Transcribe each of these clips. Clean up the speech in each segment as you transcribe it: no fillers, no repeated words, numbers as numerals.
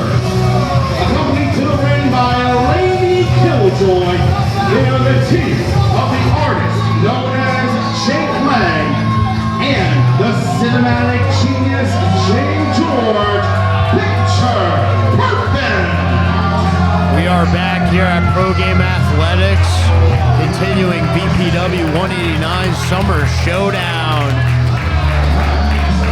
Accompanied to the ring by Lady Killjoy, they are the team of the artist known as Jake Lang and the cinematic genius Jay George. Picture Perfect! We are back here at Pro Game Athletics, continuing VPW 189 Summer Showdown.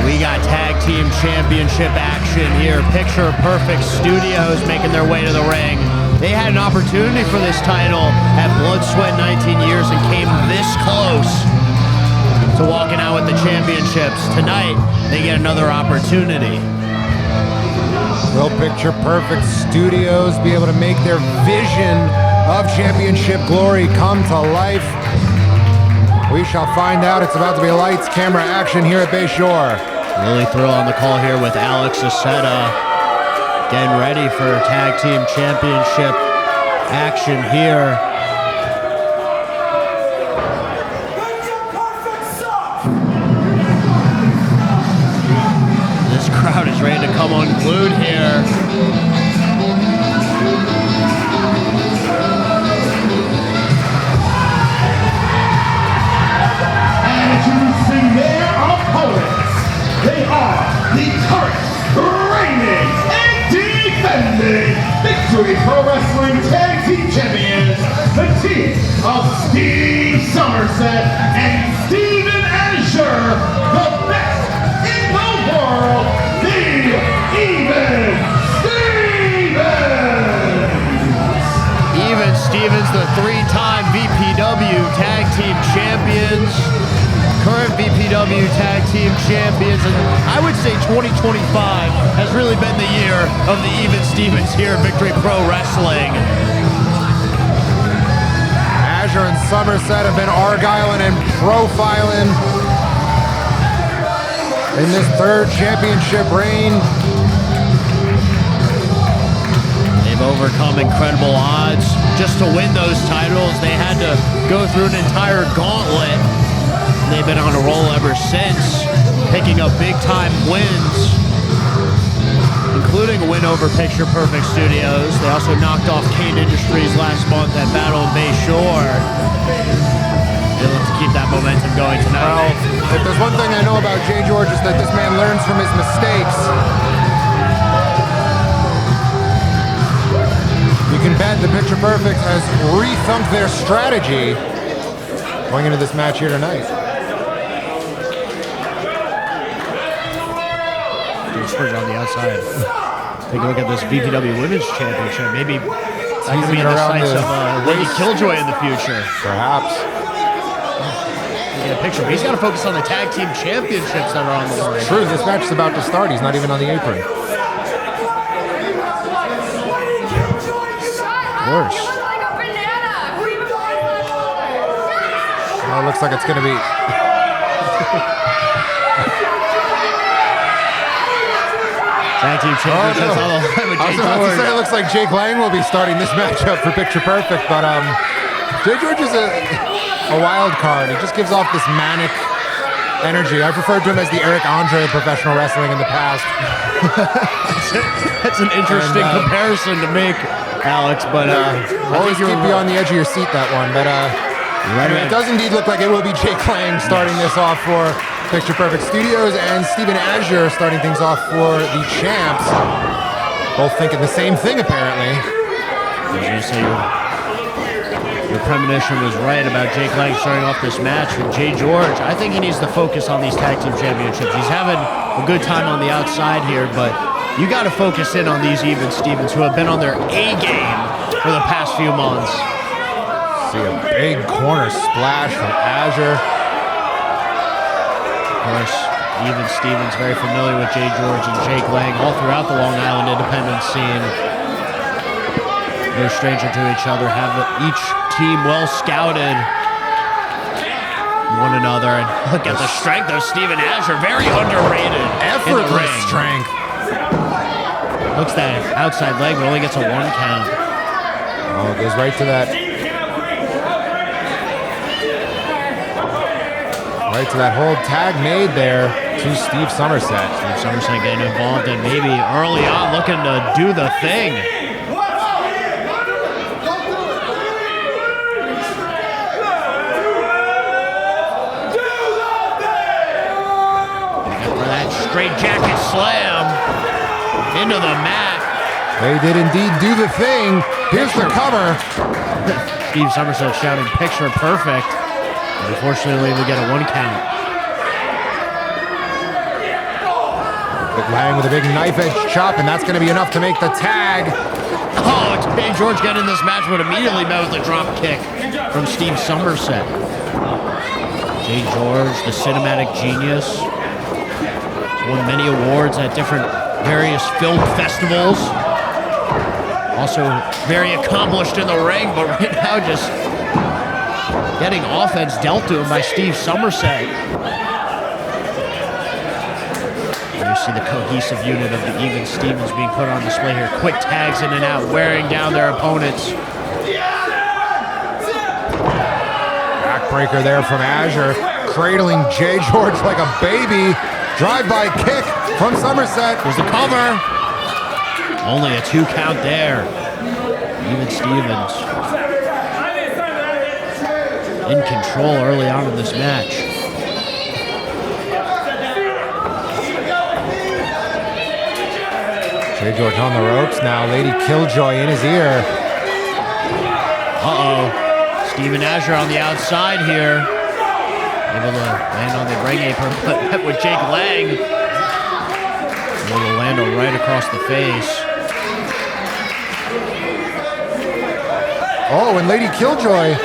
We got tag team championship action here. Picture Perfect Studios making their way to the ring. They had an opportunity for this title at Blood, Sweat, 19 years and came this close to walking out with the championships. Tonight, they get another opportunity. Will Picture Perfect Studios be able to make their vision of championship glory come to life? We shall find out. It's about to be lights, camera, action here at Bayshore. Lily Thrill on the call here with Alex Aceta, getting ready for tag team championship action here. This crowd is ready to come unglued here. And introducing their opponents, they are the current, reigning, and defending Victory Pro Wrestling Tag Team Champions, the team of Steve Somerset and Steven Azure, the best in the world, the Even Stevens! Even Stevens, the three-time VPW Tag Team Champions, current VPW Tag Team Champions, and I would say 2025 has really been the year of the Even Stevens here at Victory Pro Wrestling. Azure and Somerset have been argyling and profiling in this third championship reign. They've overcome incredible odds just to win those titles. They had to go through an entire gauntlet. They've been on a roll ever since, picking up big-time wins, including a win over Picture Perfect Studios. They also knocked off Kane Industries last month at Battle in Bayshore. They look to keep that momentum going tonight. Well, if there's one thing I know about Jay George is that this man learns from his mistakes. You can bet the Picture Perfect has rethunked their strategy going into this match here tonight. Spurs on the outside. Take a look at this VPW Women's Championship. Maybe that could be in the sights of Lady Killjoy in the future. Perhaps. Get a picture. He's got to focus on the tag team championships that are on the line. True, this match is about to start. He's not even on the apron. Worse. Oh, it looks like it's going to be... Tag team championships on the line with Jay I was about to George. say it looks like Jake Lang will be starting this matchup for Picture Perfect, but Jay George is a wild card. He just gives off this manic energy. I've referred to him as the Eric Andre of professional wrestling in the past. That's an interesting comparison to make, Alex, but always keep you on the edge of your seat, that one. But anyway, it does indeed look like it will be Jake Lang starting this off for Picture Perfect Studios, and Steven Azure starting things off for the champs. Both thinking the same thing, apparently. I was going to say your premonition was right about Jake Lang starting off this match with Jay George. I think he needs to focus on these tag team championships. He's having a good time on the outside here, but you got to focus in on these Even Stevens who have been on their A game for the past few months. See a big corner splash from Azure. Of course, Even Stevens very familiar with Jay George and Jake Lang all throughout the Long Island independent scene. No stranger to each other, have each team well scouted one another. And look at the strength of Steven Azure, very underrated. Effortless strength. Looks that outside leg, but only gets a 1 count. Oh, it goes right to that. Right to that hold. Tag made there. to Steve Somerset. Steve Somerset getting involved and maybe early on looking to do the thing. For that straight jacket slam into the mat. They did indeed do the thing. Here's the cover. Steve Somerset shouting picture perfect. And unfortunately, we get a 1 count. Lang with a big knife edge chop, and that's going to be enough to make the tag. Oh, it's Jay George getting this match, but immediately met with a drop kick from Steve Somerset. Jay George, the cinematic genius. He's won many awards at different various film festivals. Also very accomplished in the ring, but right now just getting offense dealt to him by Steve Somerset. You see the cohesive unit of the Even Stevens being put on display here. Quick tags in and out, wearing down their opponents. Backbreaker there from Azure, cradling Jay George like a baby. Drive-by kick from Somerset. There's the cover. Only a 2 count there. Even Stevens in control early on in this match. Jay George on the ropes now. Lady Killjoy in his ear. Uh-oh. Steven Azure on the outside here. Able to land on the ring apron, but met with Jake Lang. Able to land right across the face. Oh, and Lady Killjoy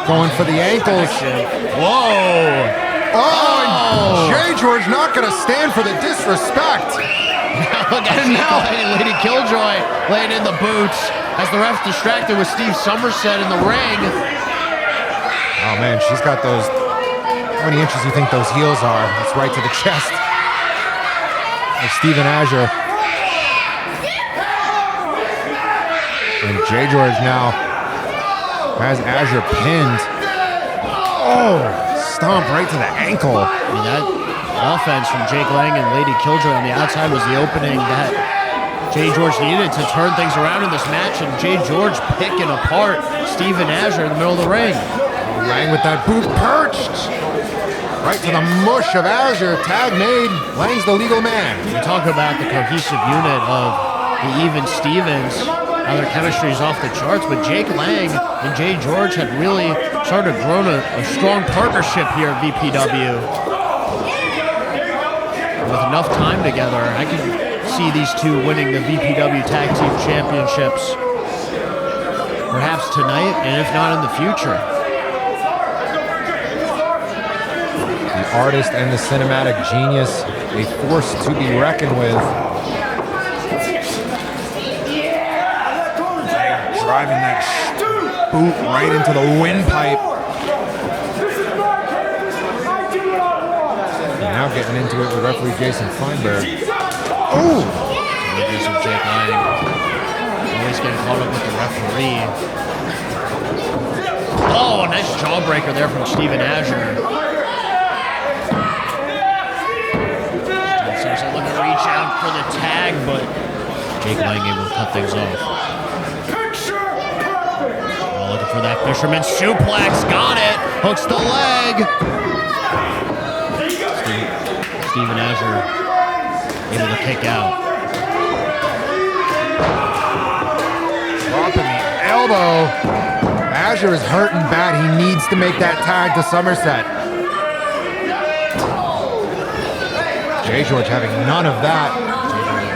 going for the ankles. Whoa! Oh, and Jay George not going to stand for the disrespect. Look at Jake Lang and Lady Killjoy laying in the boots as the ref's distracted with Steve Somerset in the ring. Oh man, she's got those. How many inches do you think those heels are? It's right to the chest. Of Steven Azure. And Jay George now has Azure pinned. Oh, stomp right to the ankle. I mean, that offense from Jake Lang and Lady Killjoy on the outside was the opening that Jay George needed to turn things around in this match, and Jay George picking apart Steven Azure in the middle of the ring. Lang with that boot perched. Right to the mush of Azure. Tag made. Lang's the legal man. We talk about the cohesive unit of the Even Stevens, how their chemistry is off the charts, but Jake Lang and Jay George had really started to grow a strong partnership here at VPW. With enough time together, I can see these two winning the VPW Tag Team Championships. Perhaps tonight, and if not in the future. The artist and the cinematic genius, a force to be reckoned with. Driving that boot right into the windpipe. Now getting into it with referee Jason Feinberg. Oh! Images of Jake Lang. Always getting caught up with the referee. Oh, a nice jawbreaker there from Steven Azure. Steven looking to reach out for the tag, but Jake Lang able to cut things off. Oh, looking for that fisherman suplex. Got it. Hooks the leg. Steven Azure able to kick out. Dropping the elbow. Azure is hurting bad. He needs to make that tag to Somerset. Jay George having none of that.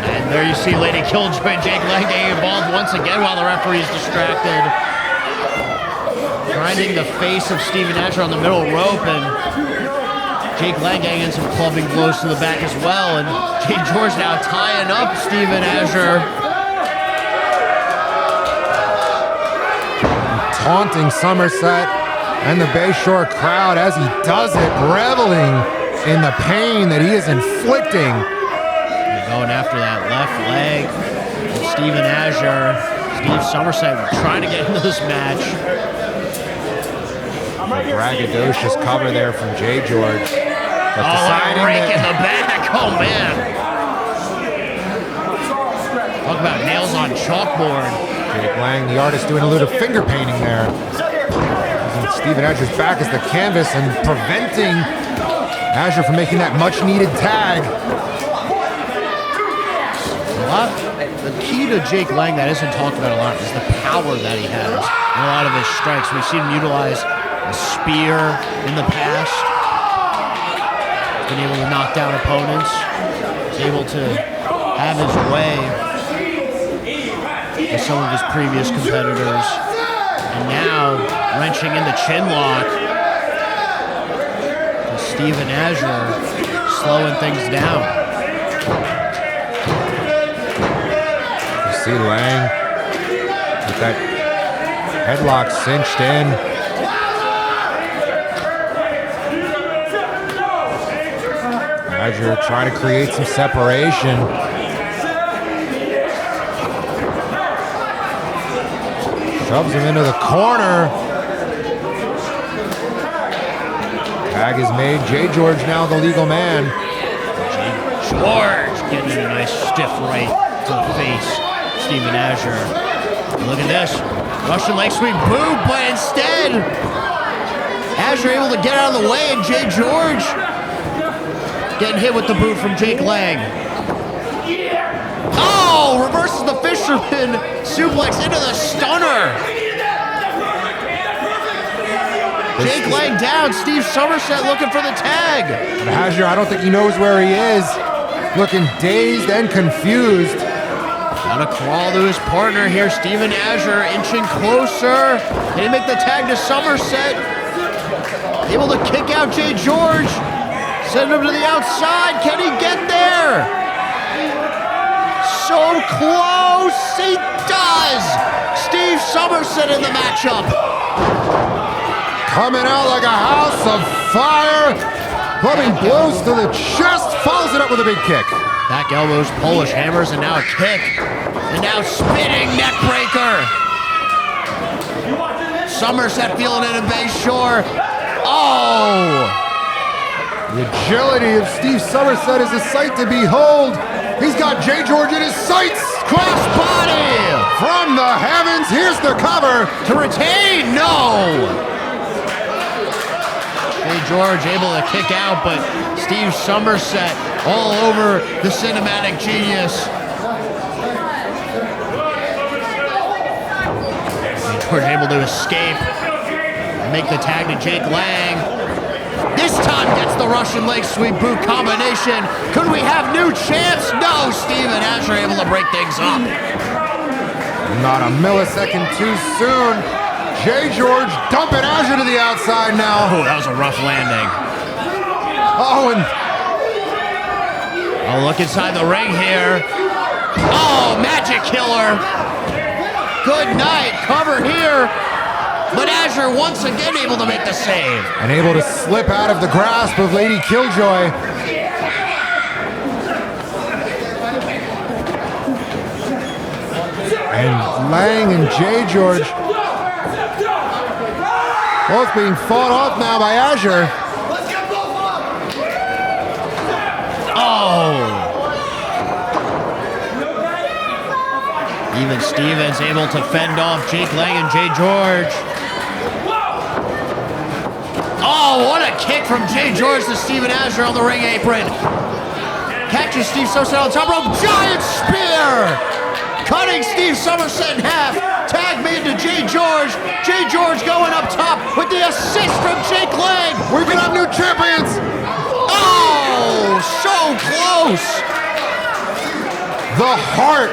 And there you see Lady Killjoy and Jake Lang getting involved once again while the referee is distracted. Grinding the face of Steven Azure on the middle rope, and Jake Lang getting in some clubbing blows to the back as well, and Jay George now tying up Steven Azure. Taunting Somerset and the Bayshore crowd as he does it, reveling in the pain that he is inflicting. And going after that left leg of Steven Azure. Steve Somerset trying to get into this match. A braggadocious cover there from Jay George. What a rake in the back. Oh, man. Talk about nails on chalkboard. Jake Lang, the artist, doing a little finger painting there. Using Steven Azur's back as the canvas and preventing Azur from making that much-needed tag. The key to Jake Lang that isn't talked about a lot is the power that he has in a lot of his strikes. We've seen him utilize a spear in the past. He's been able to knock down opponents. He's able to have his way with some of his previous competitors. And now, wrenching in the chin lock. Steven Azur slowing things down. You see Lang with that headlock cinched in. Azur trying to create some separation. Shoves him into the corner. Tag is made. Jay George now the legal man. Jay George getting a nice stiff right to the face. Steven Azur. Look at this. Russian leg sweep boot, but instead, Azur able to get out of the way, and Jay George getting hit with the boot from Jake Lang. Oh, reverses the fisherman suplex into the stunner. Jake Lang down. Steve Somerset looking for the tag. But Azur, I don't think he knows where he is. Looking dazed and confused. Gotta crawl to his partner here. Steven Azur inching closer. Can he make the tag to Somerset? Able to kick out Jay George. Send him to the outside. Can he get there? So close. He does. Steve Somerset in the matchup. Coming out like a house of fire. Clubbing blows to the chest. Follows it up with a big kick. Back elbows, Polish hammers, and now a kick. And now spinning neck breaker. Somerset feeling it in base shore. Oh! The agility of Steve Somerset is a sight to behold. He's got Jay George in his sights. Cross body! From the heavens, here's the cover. To retain, no! Jay George able to kick out, but Steve Somerset all over the cinematic genius. Jay George able to escape and make the tag to Jake Lang. This time gets the Russian leg sweep boot combination. Could we have new champs? No, Steven Azur able to break things up. Not a millisecond too soon. Jay George dumping Azur to the outside now. Oh, that was a rough landing. Oh, and look inside the ring here. Oh, magic killer. Good night. Cover here. But Azur once again able to make the save. And able to slip out of the grasp of Lady Killjoy. And Lang and Jay George both being fought off now by Azur. Oh. Even Stevens able to fend off Jake Lang and Jay George. Oh, what a kick from Jay George to Steven Azur on the ring apron. Catches Steve Somerset on top rope. Giant spear! Cutting Steve Somerset in half. Tag made to Jay George. Jay George going up top with the assist from Jake Lang. We're gonna have new champions. Oh, so close. The heart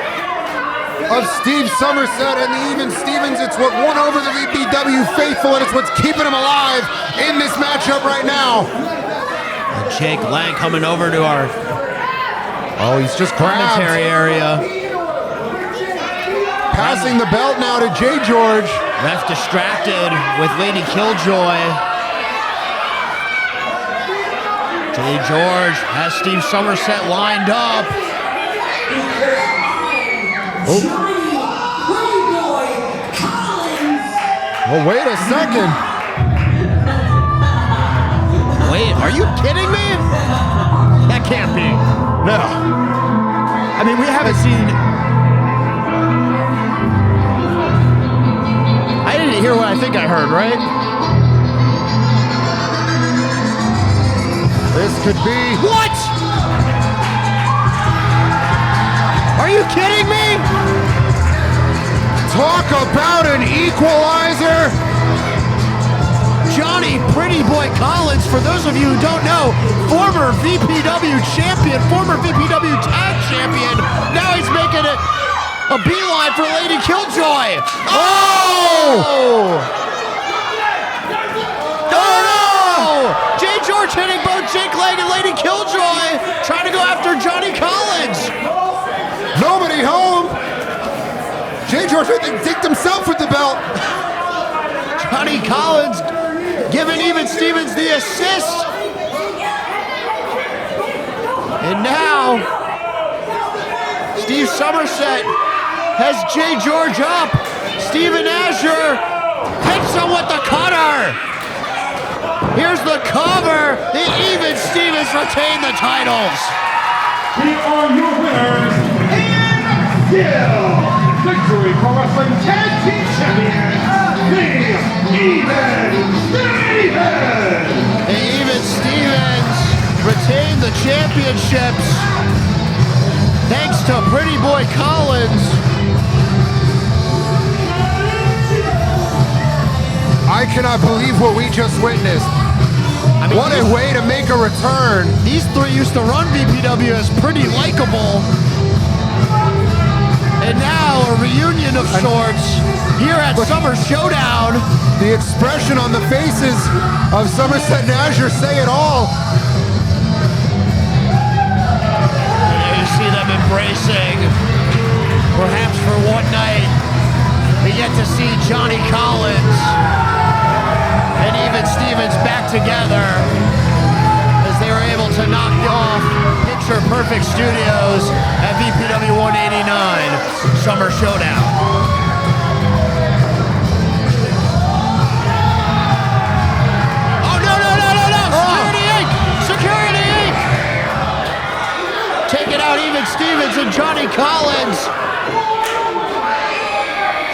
of Steve Somerset and the Even Stevens. It's what won over the VPW faithful, and it's what's keeping him alive in this matchup right now. And Jake Lang coming over to our he's just commentary area. Passing the belt now to Jay George. Ref distracted with Lady Killjoy. Jay George has Steve Somerset lined up. Oh. Well, wait a second. Wait, are you kidding me? That can't be. No. I mean, we haven't seen... I didn't hear what I think I heard, right? This could be... What? Are you kidding me? Talk about an equalizer. Johnny Pretty Boy Collins, for those of you who don't know, former VPW champion, former VPW tag champion. Now he's making a beeline for Lady Killjoy. Oh! No! Jay George hitting both Jake Leg and Lady Killjoy, trying to go after Johnny Collins. Nobody home. Jay George, I think, dicked himself with the belt. Johnny Collins giving Even Stevens the assist. And now, Steve Somerset has Jay George up. Steven Azure hits him with the cutter. Here's the cover. The Even Stevens retain the titles. Here are your winners, and still victory for Wrestling Tag Team Champions, the Even Stevens. The Even Stevens retain the championships thanks to Pretty Boy Collins. I cannot believe what we just witnessed. I mean, What a way to make a return. These three used to run VPW as pretty likable. And now a reunion of sorts here at Summer Showdown. The expression on the faces of Somerset and Azure say it all. You see them embracing. Perhaps for one night, we get to see Johnny Collins and Even Stevens back together as they were able to knock off Picture Perfect Studios at VPW 189 Summer Showdown. Oh, no! Security Inc! Security Inc! Taking out Even Stevens and Johnny Collins.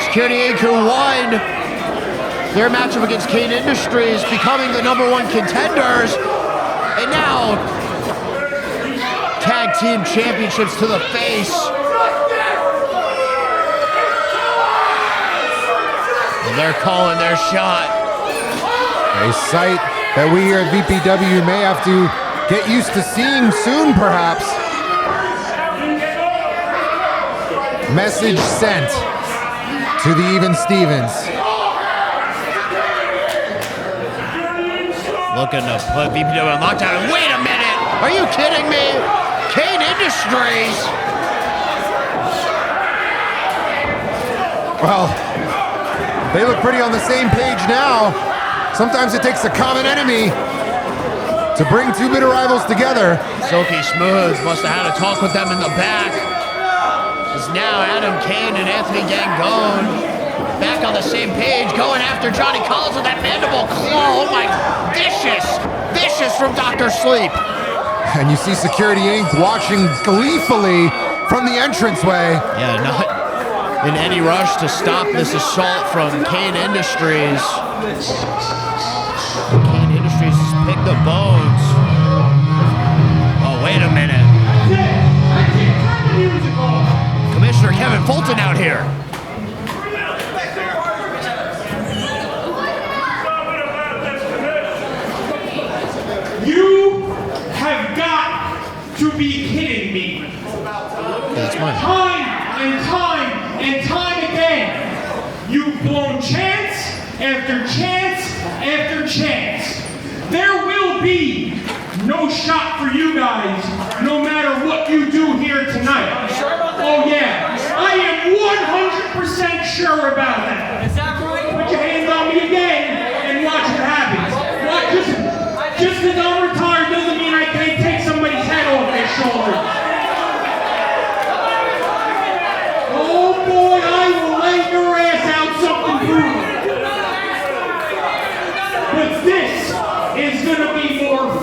Security Inc. who won their matchup against Kane Industries, becoming the #1 contenders. And now, tag team championships to the face. And they're calling their shot. A sight that we here at VPW may have to get used to seeing soon, perhaps. Message sent to the Even Stevens. Looking to put VPW on lockdown. And wait a minute! Are you kidding me? Kane Industries! Well, they look pretty on the same page now. Sometimes it takes a common enemy to bring two bitter rivals together. Silky Smooth must have had a talk with them in the back. Is now Adam Kane and Anthony Gangone back on the same page, going after Johnny Collins with that mandible claw. Oh my, vicious from Dr. Sleep. And you see Security Inc. watching gleefully from the entranceway. Yeah, not in any rush to stop this assault from Kane Industries. Kane Industries has picked the bones. Oh, wait a minute. Commissioner Kevin Fulton out here. You have got to be kidding me. That's mine. Time again, you've blown chance after chance after chance. There will be no shot for you guys, no matter what you do here tonight. Oh yeah, I am 100% sure about that. Is that right? Put your hands on me again and watch what happens. Just because I'm retired doesn't mean I can't take somebody's head off their shoulder. Oh boy, I will lay your ass out something brutal. But this is gonna be more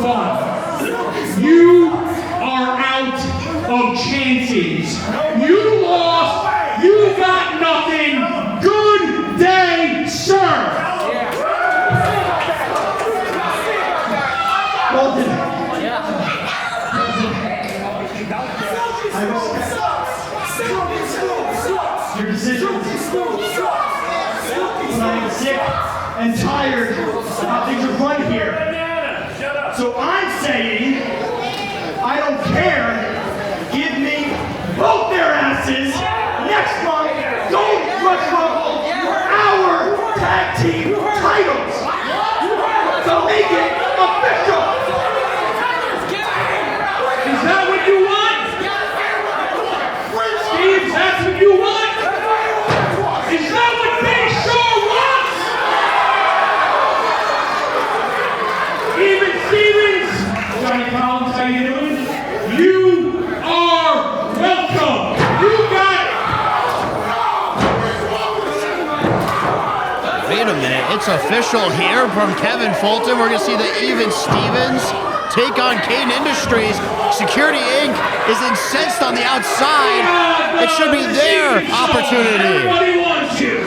decisions. But I am sick and tired of how things are run here. So I'm saying, I don't care. Give me both their asses next month. Don't Rush Rumble for our tag team titles. So make it official. Is that what you want? Steve, that's what you want? Is that what Big Show wants? Even Stevens, Johnny Collins, how you doing? You are welcome. You got it. Wait a minute, it's official here from Kevin Fulton. We're gonna see the Even Stevens take on Kane Industries. Security Inc. is incensed on the outside. It should be their opportunity. Everybody wants you.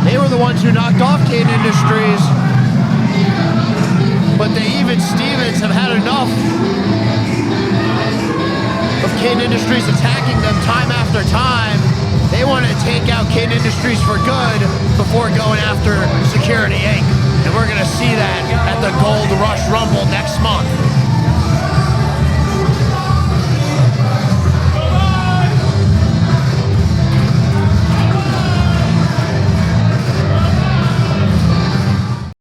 They were the ones who knocked off Kane Industries. But the Even Stevens have had enough of Kane Industries attacking them time after time. They want to take out Kane Industries for good before going after Security Inc. And we're going to see that at the Gold Rush Rumble next month.